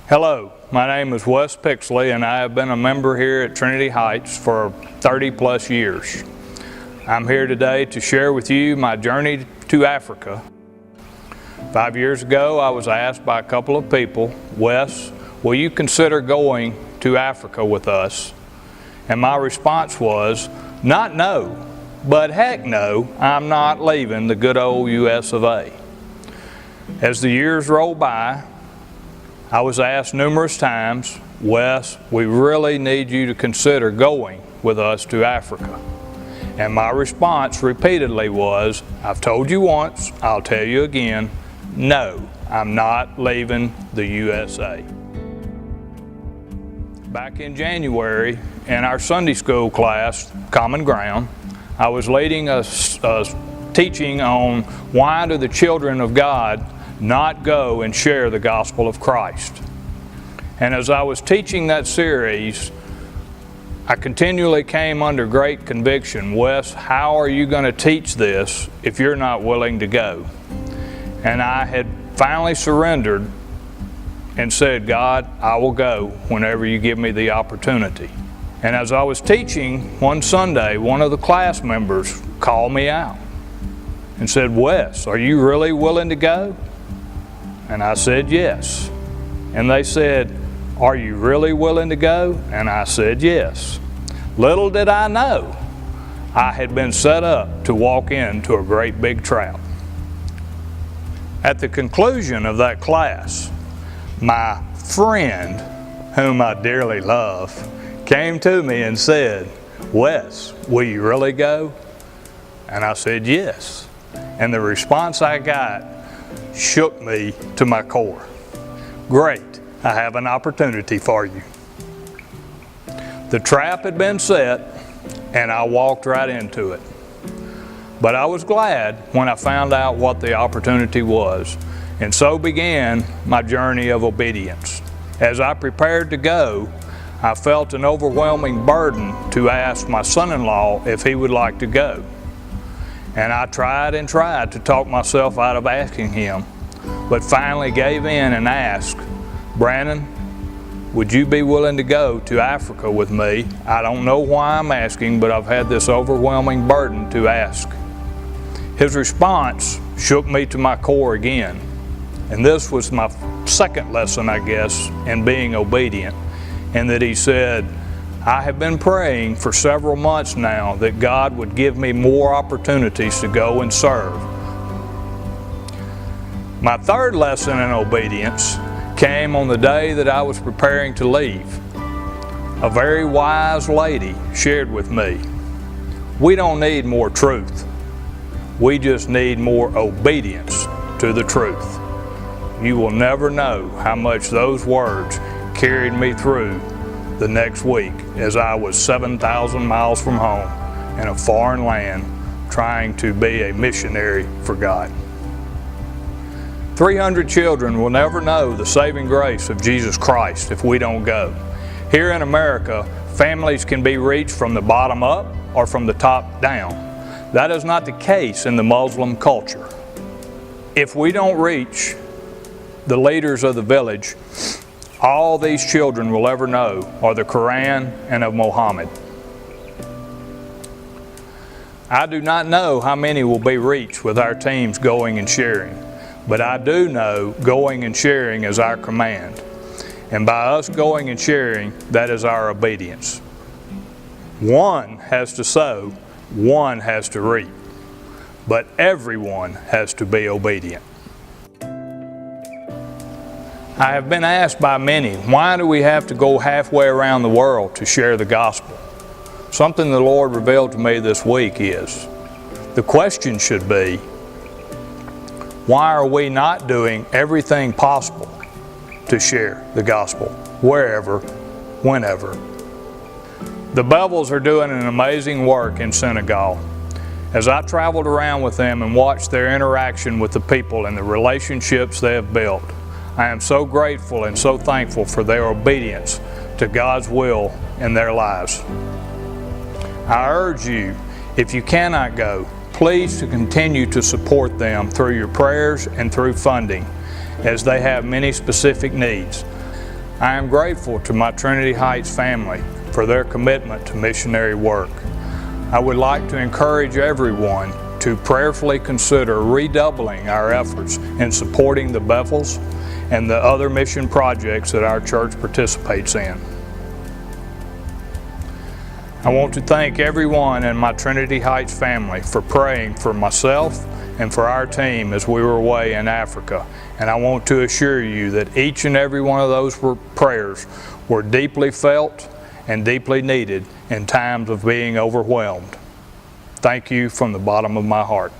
Hello, my name is Wes Pixley and I have been a member here at Trinity Heights for 30 plus years. I'm here today to share with you my journey to Africa. 5 years ago I was asked by a couple of people, Wes, will you consider going to Africa with us? And my response was, not no, but heck no, I'm not leaving the good old US of A. As the years rolled by, I was asked numerous times, Wes, we really need you to consider going with us to Africa. And my response repeatedly was, I've told you once, I'll tell you again, no, I'm not leaving the USA. Back in January, in our Sunday school class, Common Ground, I was leading a teaching on why do the children of God not go and share the gospel of Christ. And as I was teaching that series, I continually came under great conviction, Wes, how are you going to teach this if you're not willing to go? And I had finally surrendered and said, God, I will go whenever you give me the opportunity. And as I was teaching one Sunday, one of the class members called me out and said, Wes, are you really willing to go? And I said, yes. And they said, are you really willing to go? And I said, yes. Little did I know, I had been set up to walk into a great big trap. At the conclusion of that class, my friend, whom I dearly love, came to me and said, Wes, will you really go? And I said, yes. And the response I got shook me to my core. Great, I have an opportunity for you. The trap had been set and I walked right into it. But I was glad when I found out what the opportunity was, and so began my journey of obedience. As I prepared to go, I felt an overwhelming burden to ask my son-in-law if he would like to go. And I tried and tried to talk myself out of asking him, but finally gave in and asked, Brandon, would you be willing to go to Africa with me? I don't know why I'm asking, but I've had this overwhelming burden to ask. His response shook me to my core again. And this was my second lesson, I guess, in being obedient, in that he said, I have been praying for several months now that God would give me more opportunities to go and serve. My third lesson in obedience came on the day that I was preparing to leave. A very wise lady shared with me, we don't need more truth. We just need more obedience to the truth. You will never know how much those words carried me through the next week as I was 7,000 miles from home in a foreign land trying to be a missionary for God. 300 children will never know the saving grace of Jesus Christ if we don't go. Here in America, families can be reached from the bottom up or from the top down. That is not the case in the Muslim culture. If we don't reach the leaders of the village, all these children will ever know are the Quran and of Muhammad. I do not know how many will be reached with our teams going and sharing, but I do know going and sharing is our command. And by us going and sharing, that is our obedience. One has to sow, one has to reap, but everyone has to be obedient. I have been asked by many, why do we have to go halfway around the world to share the gospel? Something the Lord revealed to me this week is, the question should be, why are we not doing everything possible to share the gospel, wherever, whenever? The Bevels are doing an amazing work in Senegal. As I traveled around with them and watched their interaction with the people and the relationships they have built, I am so grateful and so thankful for their obedience to God's will in their lives. I urge you, if you cannot go, please to continue to support them through your prayers and through funding, as they have many specific needs. I am grateful to my Trinity Heights family for their commitment to missionary work. I would like to encourage everyone to prayerfully consider redoubling our efforts in supporting the Bethels and the other mission projects that our church participates in. I want to thank everyone in my Trinity Heights family for praying for myself and for our team as we were away in Africa. And I want to assure you that each and every one of those prayers were deeply felt and deeply needed in times of being overwhelmed. Thank you from the bottom of my heart.